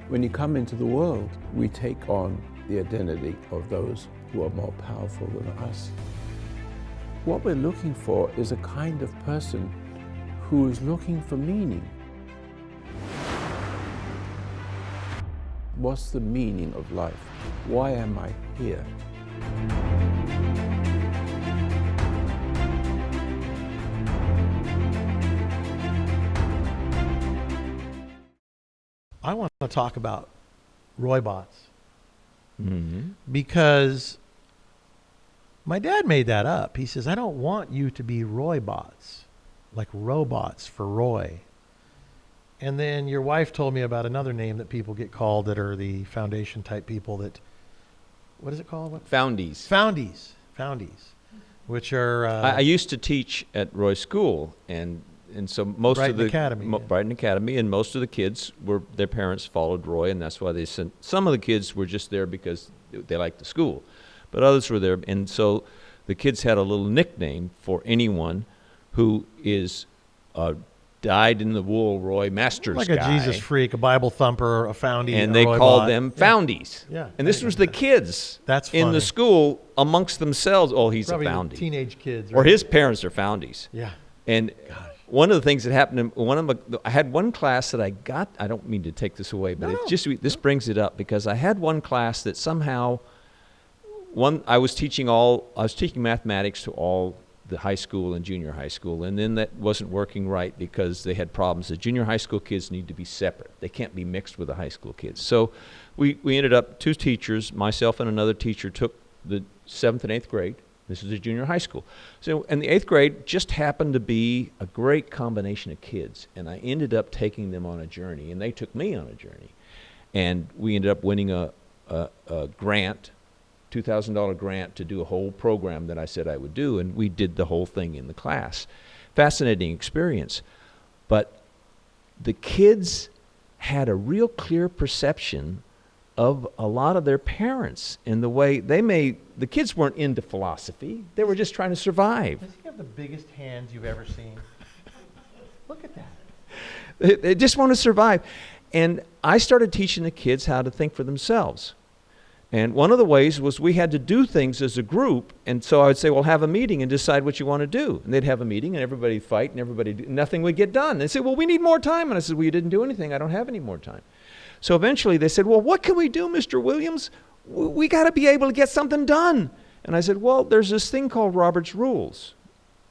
When you come into the world, we take on the identity of those who are more powerful than us. What we're looking for is a kind of person who is looking for meaning. What's the meaning of life? Why am I here? I want to talk about robots because my dad made that up. He says, I don't want you to be robots, like robots for Roy. And then your wife told me about another name that people get called that are the foundation type people that, what is it called? What? Foundies. Foundies, which are... I used to teach at Roy School, and so most Brighton of the... Academy, yeah. Brighton Academy, and most of the kids their parents followed Roy, and that's why they sent... Some of the kids were just there because they liked the school, but others were there, and so the kids had a little nickname for anyone who is dyed-in-the-wool Roy Masters like guy. a Jesus freak, a Bible thumper, a foundie, and a they Roy called bot. them Foundies. Yeah. And this was the kids That's in funny. the school amongst themselves. Oh, he's Probably a Foundie. teenage kids. Or right? his parents are Foundies. Yeah. And one of the things that happened, I had one class that I don't mean to take this away, but this brings it up because I had one class that somehow, I was teaching mathematics to all the high school and junior high school, and then that wasn't working right because they had problems. The junior high school kids need to be separate. They can't be mixed with the high school kids. So we ended up, two teachers, myself and another teacher, took the 7th and 8th grade. This is a junior high school. So, and the 8th grade just happened to be a great combination of kids, and I ended up taking them on a journey, and they took me on a journey. And we ended up winning a grant, $2,000 grant to do a whole program that I said I would do, and we did the whole thing in the class. Fascinating experience. But the kids had a real clear perception of a lot of their parents in the way the kids weren't into philosophy. They were just trying to survive. Does he have the biggest hands you've ever seen? Look at that. They just want to survive. And I started teaching the kids how to think for themselves. And one of the ways was we had to do things as a group, and so I would say, well, have a meeting and decide what you want to do. And they'd have a meeting, and everybody would fight, and nothing would get done. They said, well, we need more time. And I said, well, you didn't do anything. I don't have any more time. So eventually they said, well, what can we do, Mr. Williams? We got to be able to get something done. And I said, well, there's this thing called Robert's Rules,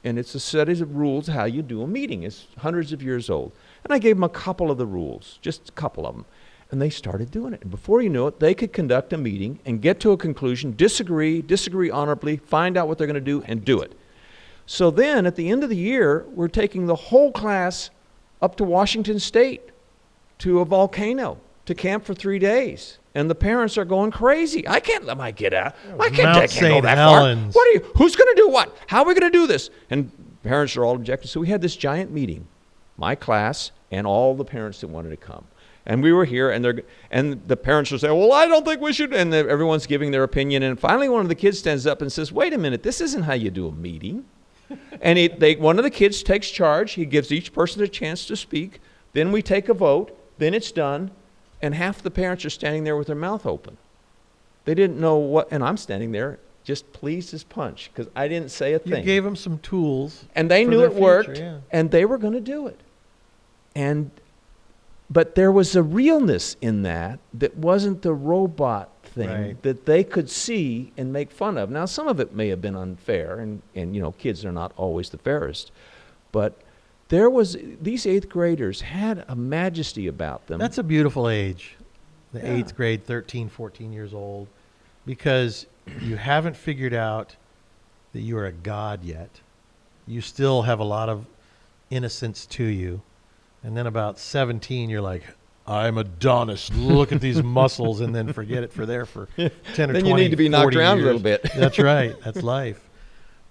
and it's a set of rules how you do a meeting. It's hundreds of years old. And I gave them a couple of the rules, just a couple of them. And they started doing it. And before you knew it, they could conduct a meeting and get to a conclusion, disagree honorably, find out what they're going to do, and do it. So then, at the end of the year, we're taking the whole class up to Washington State, to a volcano, to camp for 3 days. And the parents are going crazy. I can't let my kid out. My kid can't go that Helens. far. Who's going to do what? How are we going to do this? And parents are all objecting. So we had this giant meeting, my class and all the parents that wanted to come. And we were here, and the parents were saying, well, I don't think we should, and everyone's giving their opinion. And finally, one of the kids stands up and says, wait a minute, this isn't how you do a meeting. And one of the kids takes charge. He gives each person a chance to speak. Then we take a vote. Then it's done. And half the parents are standing there with their mouth open. They didn't know what, and I'm standing there just pleased as punch because I didn't say a thing. You gave them some tools. And they knew it worked, yeah. And they were going to do it. But there was a realness in that wasn't the robot thing that they could see and make fun of. Now, some of it may have been unfair, and kids are not always the fairest. But these 8th graders had a majesty about them. That's a beautiful age, the 8th grade, 13, 14 years old, because you haven't figured out that you are a god yet. You still have a lot of innocence to you. And then about 17, you're like, I'm Adonis. Look at these muscles, and then forget it for 10 or 20 Then you need to be knocked around years. a little bit. That's right. That's life.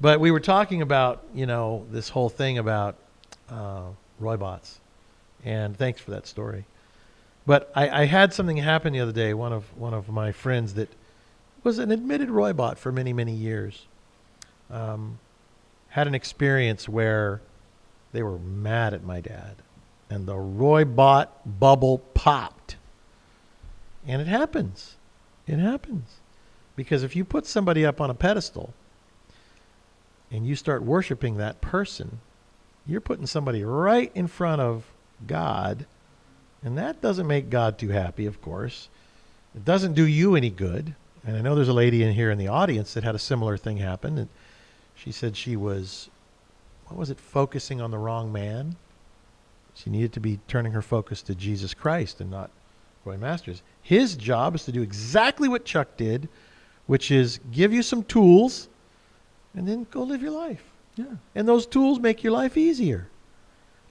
But we were talking about, this whole thing about robots. And thanks for that story. But I had something happen the other day. One of my friends that was an admitted robot for many, many years had an experience where they were mad at my dad. And the Roy bot bubble popped. And it happens. It happens. Because if you put somebody up on a pedestal and you start worshiping that person, you're putting somebody right in front of God, and that doesn't make God too happy, of course. It doesn't do you any good. And I know there's a lady in here in the audience that had a similar thing happen. And she said she was, focusing on the wrong man. She needed to be turning her focus to Jesus Christ and not Roy Masters. His job is to do exactly what Chuck did, which is give you some tools and then go live your life. Yeah. And those tools make your life easier.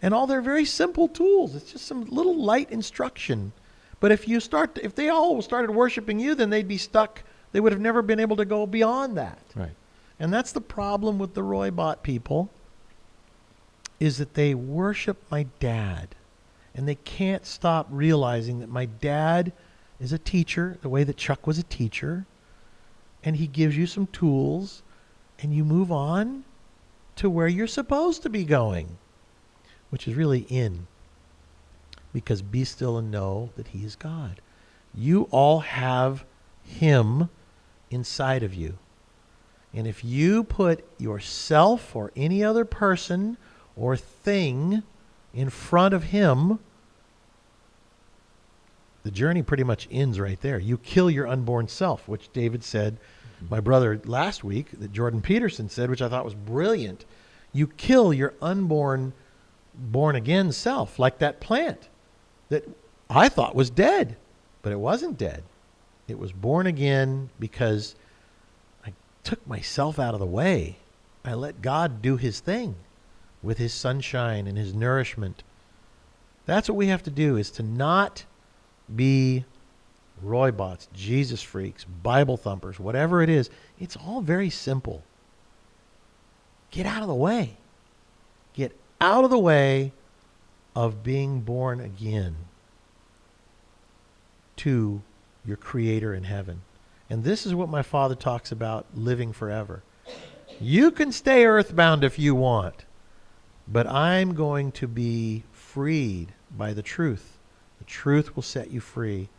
And all they're very simple tools. It's just some little light instruction. But if they all started worshiping you, then they'd be stuck. They would have never been able to go beyond that. Right. And that's the problem with the Roy Bot people, is that they worship my dad. And they can't stop realizing that my dad is a teacher, the way that Chuck was a teacher. And he gives you some tools, and you move on to where you're supposed to be going, which is really in. Because be still and know that he is God. You all have him inside of you. And if you put yourself or any other person or thing in front of him, the journey pretty much ends right there. You kill your unborn self, which David said, my brother last week, that Jordan Peterson said, which I thought was brilliant. You kill your unborn, born again self, like that plant that I thought was dead, but it wasn't dead. It was born again because I took myself out of the way. I let God do his thing with his sunshine and his nourishment. That's what we have to do, is to not be Roy bots, Jesus freaks, Bible thumpers, whatever it is. It's all very simple. Get out of the way. Get out of the way of being born again to your Creator in heaven. And this is what my father talks about, living forever. You can stay earthbound if you want, but I'm going to be freed by the truth. The truth will set you free.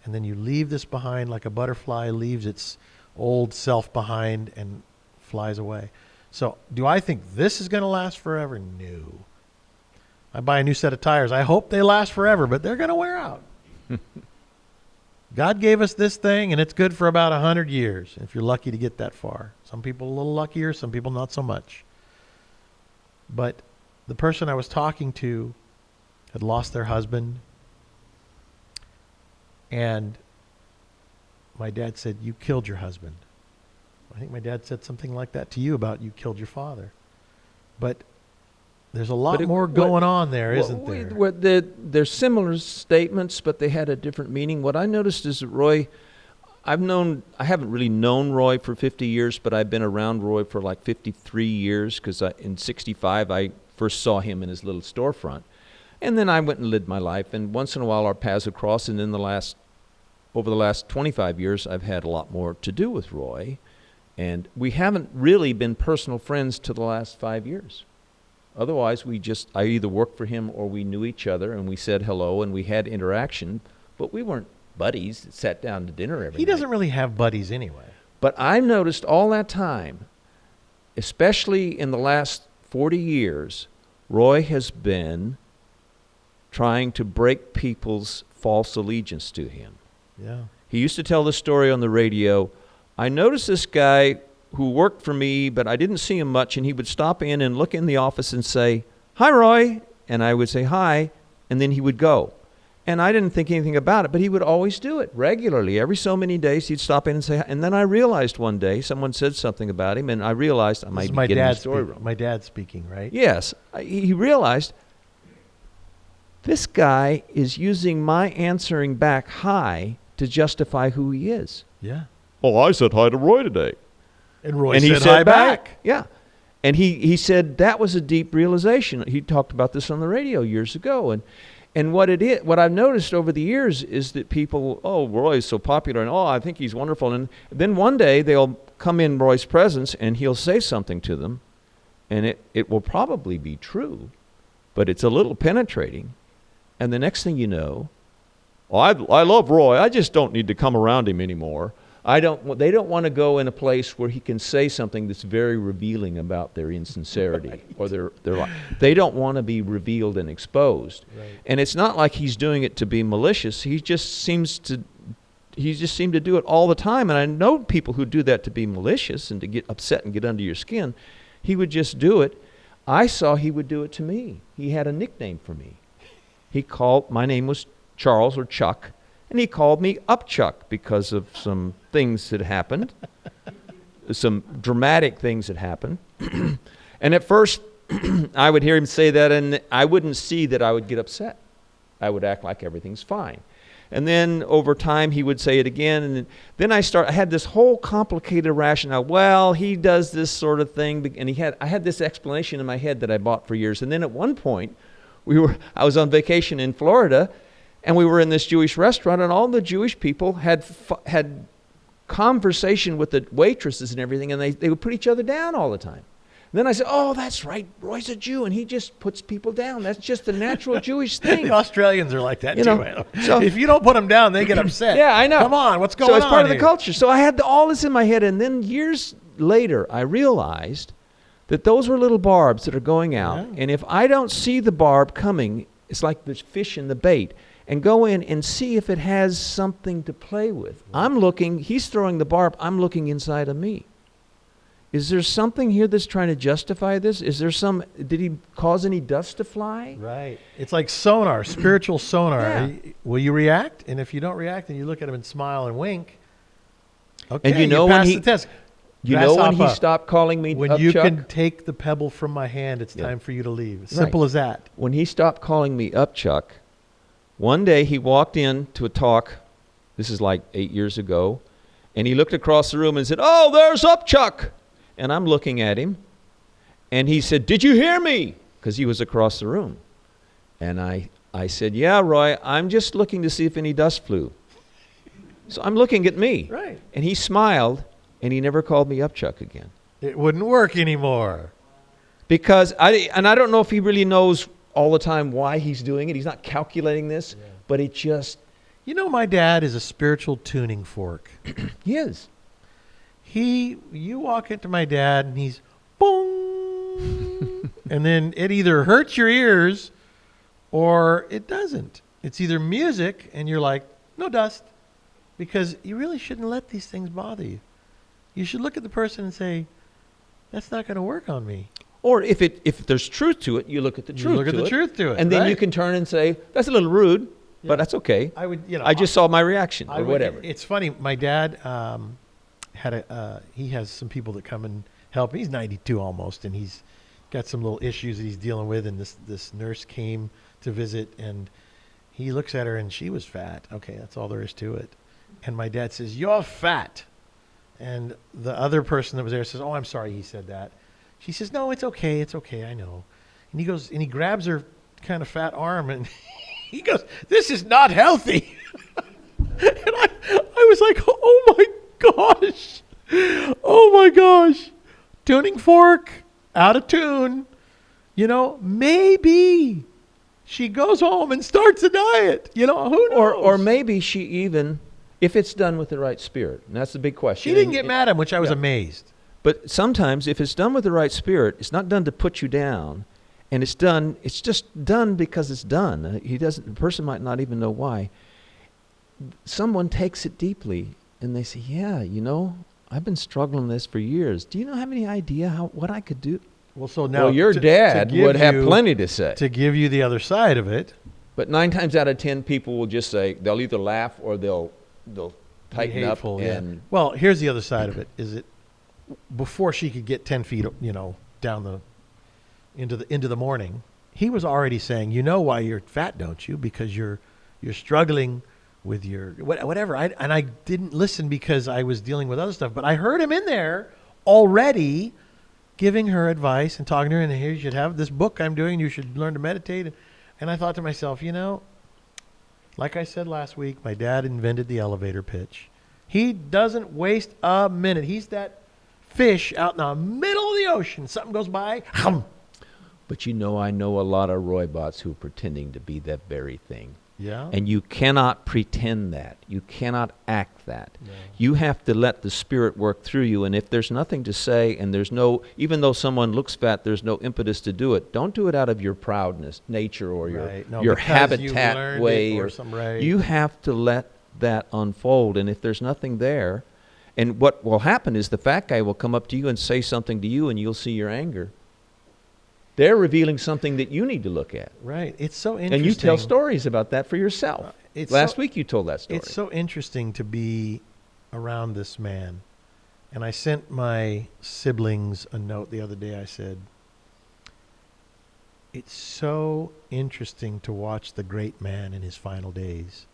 And then you leave this behind like a butterfly leaves its old self behind and flies away. So do I think this is going to last forever? No. I buy a new set of tires. I hope they last forever, but they're going to wear out. God gave us this thing, and it's good for about 100 years, if you're lucky to get that far. Some people a little luckier, some people not so much. But the person I was talking to had lost their husband, and my dad said, "You killed your husband." I think my dad said something like that to you about you killed your father. But there's a lot more going on there, isn't there? They're similar statements, but they had a different meaning. What I noticed is that Roy, I haven't really known Roy for 50 years, but I've been around Roy for like 53 years, because in 65 I first saw him in his little storefront. And then I went and lived my life, and once in a while our paths would cross, and then over the last 25 years I've had a lot more to do with Roy. And we haven't really been personal friends to the last 5 years. Otherwise, I either worked for him or we knew each other and we said hello and we had interaction, but we weren't buddies that sat down to dinner every night. He doesn't really have buddies anyway. But I've noticed all that time, especially in the last 40 years, Roy has been trying to break people's false allegiance to him. Yeah. He used to tell this story on the radio. I noticed this guy who worked for me, but I didn't see him much, and he would stop in and look in the office and say, "Hi, Roy," and I would say, "Hi," and then he would go. And I didn't think anything about it, but he would always do it regularly. Every so many days, he'd stop in and say, hi. And then I realized one day, someone said something about him, and I realized I might be getting the story wrong. My dad speaking, right? Yes. He realized, this guy is using my answering back hi to justify who he is. Yeah. "Oh, I said hi to Roy today." And Roy And he said hi back. Yeah. And he said that was a deep realization. He talked about this on the radio years ago. And what I've noticed over the years is that people, "Oh, Roy's so popular," and "Oh, I think he's wonderful." And then one day they'll come in Roy's presence and he'll say something to them, and it will probably be true, but it's a little penetrating. And the next thing you know, oh, I love Roy. I just don't need to come around him anymore. They don't want to go in a place where he can say something that's very revealing about their insincerity Right. or their life. They don't want to be revealed and exposed. Right. And it's not like he's doing it to be malicious. He just seemed to do it all the time. And I know people who do that to be malicious and to get upset and get under your skin. He would just do it. I saw he would do it to me. He had a nickname for me. My name was Charles or Chuck, and he called me Upchuck because of some things that happened, some dramatic things that happened. And at first, I would hear him say that, and I wouldn't see that I would get upset. I would act like everything's fine. And then over time, he would say it again, and then I had this whole complicated rationale. Well, he does this sort of thing, and I had this explanation in my head that I bought for years. And then at one point, I was on vacation in Florida, and we were in this Jewish restaurant, and all the Jewish people had conversation with the waitresses and everything, and they would put each other down all the time. And then I said, oh, that's right, Roy's a Jew, and he just puts people down. That's just a natural Jewish thing. The Australians are like that, You too. know, so- if you don't put them down, they get upset. Yeah, I know. Come on, what's going on So it's part of the here? culture. So I had all this in my head, and then years later, I realized that those were little barbs that are going out, Yeah. and if I don't see the barb coming, it's like the fish in the bait, and go in and see if it has something to play with. I'm looking, he's throwing the barb, I'm looking inside of me. Is there something here that's trying to justify this? Did he cause any dust to fly? Right. It's like sonar, spiritual sonar. Yeah. Will you react? And if you don't react, then you look at him and smile and wink. Okay, And you know when passed he- the test. You know when he Grasshopper. stopped calling me When Upchuck? you can take the pebble from my hand, it's Yeah. time for you to leave. Simple Right. as that. When he stopped calling me Upchuck, one day he walked in to a talk, this is like 8 years ago, and he looked across the room and said, oh, there's Upchuck. And I'm looking at him, and he said, did you hear me? Because he was across the room. And I said, yeah, Roy, I'm just looking to see if any dust flew. So I'm looking at me. Right. And he smiled, and he never called me Upchuck again. It wouldn't work anymore. Because I don't know if he really knows all the time why he's doing it. He's not calculating this, but it just, You know, my dad is a spiritual tuning fork. he is. You walk into my dad and he's boom, and then it either hurts your ears or it doesn't. It's either music and you're like, no dust, because you really shouldn't let these things bother you. You should look at the person and say, that's not going to work on me. Or if there's truth to it, you look at the truth. You look at the truth to it, and then you right. can turn and say, "That's a little rude, Yeah. but that's okay." I would, I just saw my reaction or I would- whatever. It's funny. My dad he has some people that come and help. He's 92 almost, and he's got some little issues that he's dealing with. And this nurse came to visit, and he looks at her, and she was fat. Okay, that's all there is to it. And my dad says, "You're fat." And the other person that was there says, "Oh, I'm sorry he said that." She says, "No, it's okay, I know." And he goes and he grabs her kind of fat arm, and he goes, "This is not healthy." And I was like, oh my gosh. Oh my gosh. Tuning fork, out of tune. You know, maybe she goes home and starts a diet. You know, who knows? Or maybe she even, if it's done with the right spirit, and that's the big question. She didn't get mad at him, which I was Yeah. amazed. But sometimes if it's done with the right spirit, it's not done to put you down, and it's just done because it's done. The person might not even know why. Someone takes it deeply and they say, "Yeah, you know, I've been struggling with this for years. Do you have any idea what I could do?" Well, so now Well, your dad give would have you- plenty to say. to give you the other side of it. But 9 times out of 10, people will just say, they'll either laugh or they'll tighten Be up hateful, yeah. and Well, here's the other side of it. Is it before she could get 10 feet, down into the morning, he was already saying, "You know why you're fat, don't you? Because you're struggling with your whatever." And I didn't listen because I was dealing with other stuff. But I heard him in there already giving her advice and talking to her. And here, you should have this book I'm doing. You should learn to meditate. And I thought to myself, like I said last week, my dad invented the elevator pitch. He doesn't waste a minute. He's that fish out in the middle of the ocean. Something goes by. But I know a lot of Roy bots who are pretending to be that very thing. Yeah. And you cannot pretend that. You cannot act that. No. You have to let the Spirit work through you. And if there's nothing to say, and there's no, even though someone looks fat, there's no impetus to do it. Don't do it out of your proudness, nature, or Right. No, your because you've habitat learned way. it or some right. You have to let that unfold. And if there's nothing there, and what will happen is the fat guy will come up to you and say something to you, and you'll see your anger. They're revealing something that you need to look at. Right. It's so interesting. And you tell stories about that for yourself. Last week you told that story. It's so interesting to be around this man. And I sent my siblings a note the other day. I said, it's so interesting to watch the great man in his final days.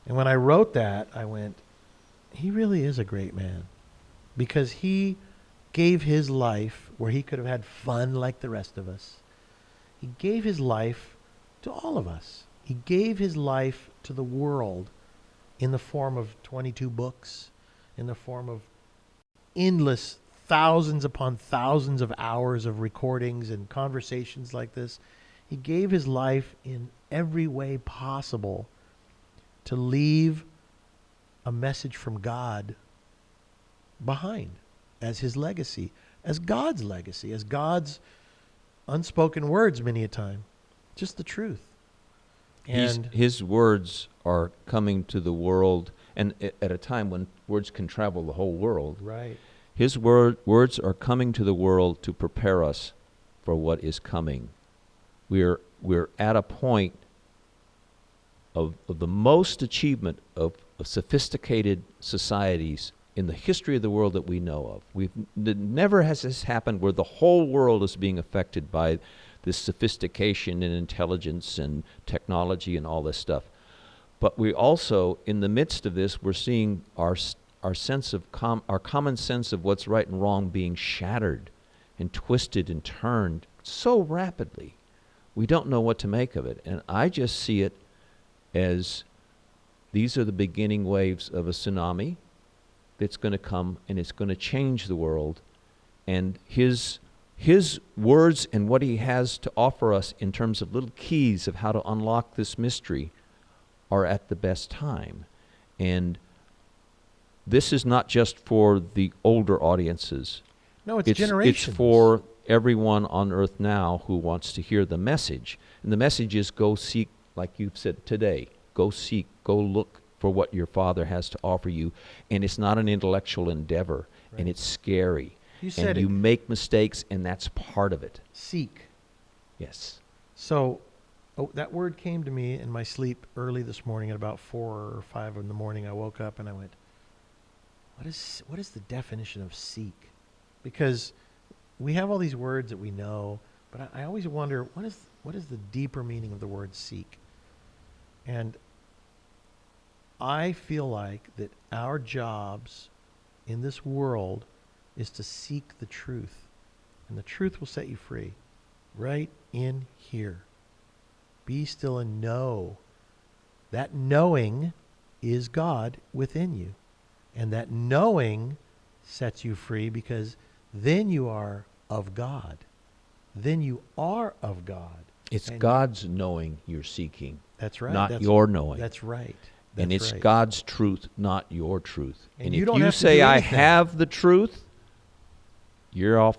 And when I wrote that, I went, he really is a great man. Because he gave his life where he could have had fun like the rest of us. He gave his life to all of us. He gave his life to the world in the form of 22 books, in the form of endless thousands upon thousands of hours of recordings and conversations like this. He gave his life in every way possible to leave a message from God behind as his legacy, as God's legacy, as God's unspoken words many a time. Just the truth. And his words are coming to the world, and at a time when words can travel the whole world. right. His words are coming to the world to prepare us for what is coming. We're at a point of the most achievement of sophisticated societies in the history of the world that we know of. Never has this happened where the whole world is being affected by this sophistication and intelligence and technology and all this stuff. But we also, in the midst of this, we're seeing our sense of our common sense of what's right and wrong being shattered and twisted and turned so rapidly. We don't know what to make of it. And I just see it as these are the beginning waves of a tsunami that's going to come, and it's going to change the world. And his words and what he has to offer us in terms of little keys of how to unlock this mystery are at the best time. And this is not just for the older audiences. No, it's generations. It's for everyone on earth now who wants to hear the message. And the message is go seek, like you've said today, go seek, go look for what your Father has to offer you. And it's not an intellectual endeavor, Right. and it's scary. You said and it. you make mistakes, and that's part of it. Seek. Yes. So that word came to me in my sleep early this morning at about 4 or 5 in the morning. I woke up and I went, what is the definition of seek? Because we have all these words that we know, but I always wonder, what is the deeper meaning of the word seek? And I feel like that our jobs in this world is to seek the truth. And the truth will set you free. Right in here. Be still and know. That knowing is God within you. And that knowing sets you free because then you are of God. Then you are of God. It's And God's knowing you're seeking, That's right. not your knowing. That's right. And That's it's right. God's truth, not your truth. And if you don't you have to say, do I anything. have the truth, you're off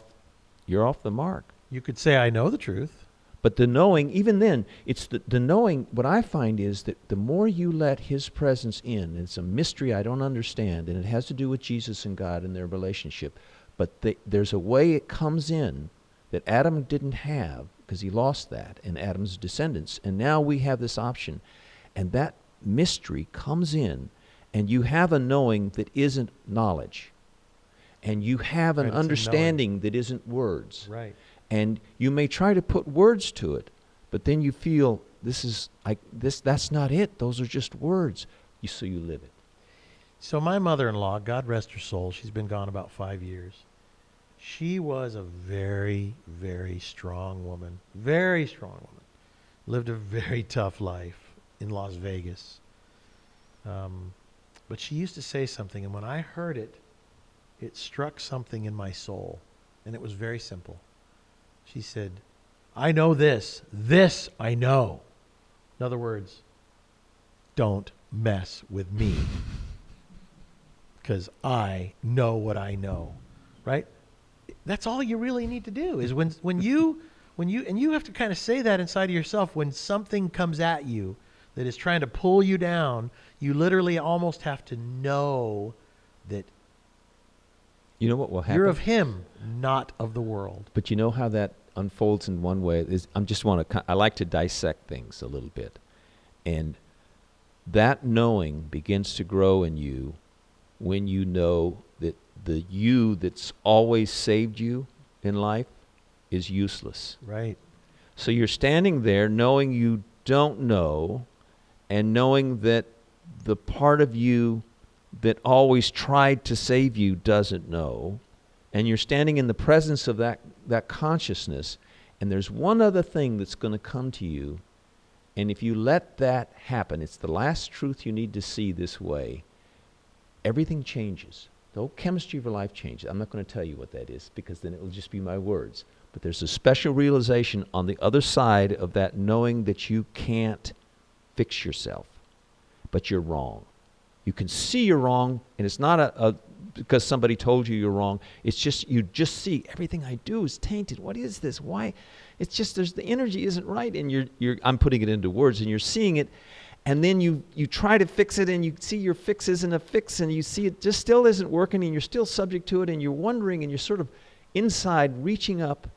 the mark. You could say, I know the truth. But the knowing, even then, it's the knowing, what I find is that the more you let his presence in, and it's a mystery I don't understand, and it has to do with Jesus and God and their relationship, but there's a way it comes in that Adam didn't have, because he lost that, and Adam's descendants. And now we have this option. And that mystery comes in, and you have a knowing that isn't knowledge. And you have an Right, it's a understanding that isn't words. Right. And you may try to put words to it, but then you feel that's not it. Those are just words. So you live it. So my mother-in-law, God rest her soul, she's been gone about 5 years. She was a very, very strong woman. Very strong woman. Lived a very tough life in Las Vegas. But she used to say something, and when I heard it, it struck something in my soul. And it was very simple. She said, I know this. This I know. In other words, don't mess with me because I know what I know, right? That's all you really need to do is when you and you have to kind of say that inside of yourself when something comes at you that is trying to pull you down, you literally almost have to know that You know what will happen? you're of him, not of the world. But you know how that unfolds in one way is I like to dissect things a little bit. And that knowing begins to grow in you when you know that the you that's always saved you in life is useless. Right. So you're standing there knowing you don't know and knowing that the part of you that always tried to save you doesn't know. And you're standing in the presence of that consciousness. And there's one other thing that's going to come to you. And if you let that happen, it's the last truth you need to see this way. Everything changes. The whole chemistry of your life changes. I'm not going to tell you what that is because then it will just be my words. But there's a special realization on the other side of that knowing that you can't fix yourself, but you're wrong. You can see you're wrong, and it's not because somebody told you you're wrong. It's just you just see everything I do is tainted. What is this? Why? It's just the energy isn't right, and I'm putting it into words, and you're seeing it, and then you try to fix it, and you see your fix isn't a fix, and you see it just still isn't working, and you're still subject to it, and you're wondering, and you're sort of inside reaching up.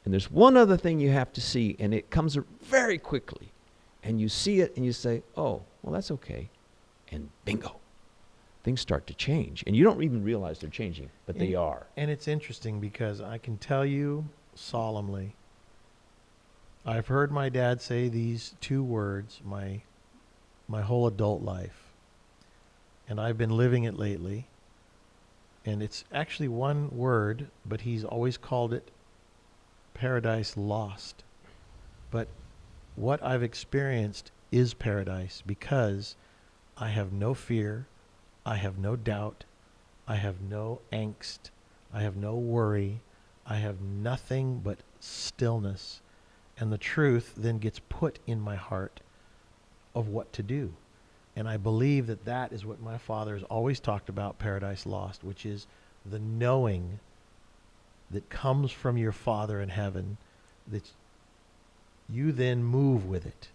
And there's one other thing you have to see, and it comes very quickly. And you see it, and you say, oh, well, that's okay. And bingo, things start to change. And you don't even realize they're changing, but they are. And it's interesting because I can tell you solemnly, I've heard my dad say these two words my whole adult life. And I've been living it lately. And it's actually one word, but he's always called it paradise lost. But what I've experienced is paradise because I have no fear, I have no doubt, I have no angst, I have no worry, I have nothing but stillness. And the truth then gets put in my heart of what to do. And I believe that that is what my father has always talked about, paradise lost, which is the knowing that comes from your Father in heaven, that you then move with it.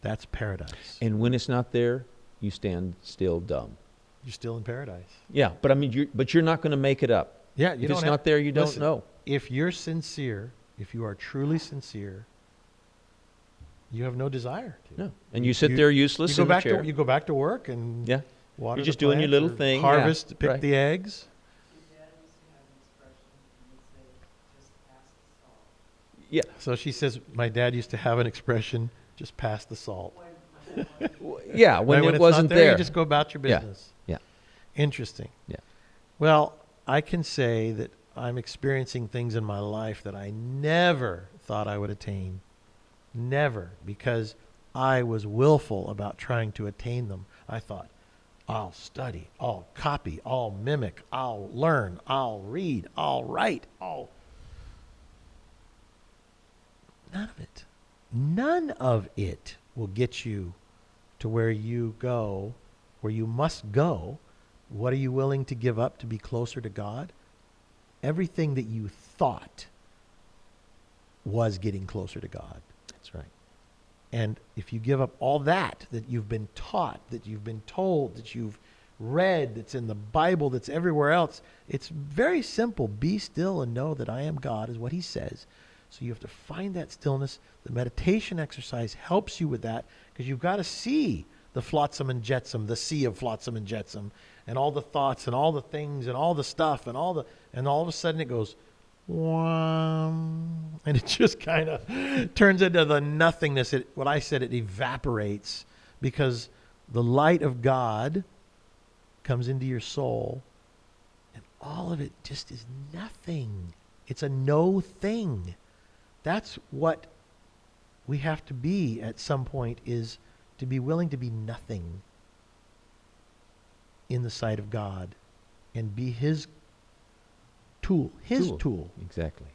That's paradise. And when it's not there, you stand still dumb. You're still in paradise. Yeah, but I mean, you're not going to make it up. Yeah, if it's not there, you don't know. If you're sincere, if you are truly sincere, you have no desire to. No, and you sit there useless in the chair. You go back to work and water. You're just the doing your plants little thing. Harvest, pick the eggs. Yeah. So she says, my dad used to have an expression, just pass the salt. Yeah, when right, it wasn't there, you just go about your business. Yeah. Interesting. Yeah. Well, I can say that I'm experiencing things in my life that I never thought I would attain. Never, because I was willful about trying to attain them. I thought, I'll study, I'll copy, I'll mimic, I'll learn, I'll read, I'll write, None of it. None of it will get you to where you go, where you must go. What are you willing to give up to be closer to God? Everything that you thought was getting closer to God. That's right. And if you give up all that you've been taught, that you've been told, that you've read, that's in the Bible, that's everywhere else, it's very simple. Be still and know that I am God is what he says. So you have to find that stillness. The meditation exercise helps you with that because you've got to see the flotsam and jetsam, the sea of flotsam and jetsam, and all the thoughts and all the things and all the stuff and all of a sudden it goes, wham, and it just kind of turns into the nothingness. What I said, it evaporates because the light of God comes into your soul and all of it just is nothing. It's a no thing. That's what we have to be at some point, is to be willing to be nothing in the sight of God and be his tool. His tool. Exactly.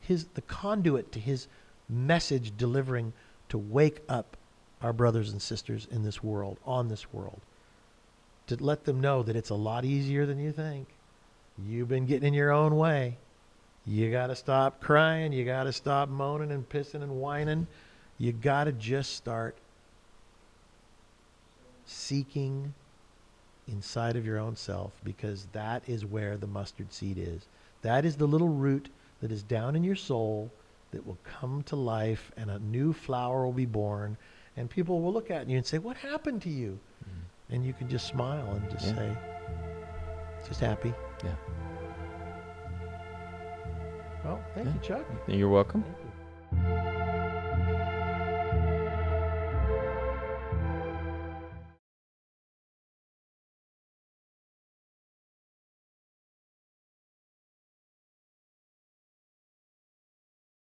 The conduit to his message delivering, to wake up our brothers and sisters in this world, on this world, to let them know that it's a lot easier than you think. You've been getting in your own way. You got to stop crying. You got to stop moaning and pissing and whining. You got to just start seeking inside of your own self, because that is where the mustard seed is. That is the little root that is down in your soul that will come to life, and a new flower will be born, and people will look at you and say, "What happened to you?" Mm-hmm. And you can just smile and just say, "Just happy." Yeah. Well, thank you, Chuck. You're welcome. Thank you.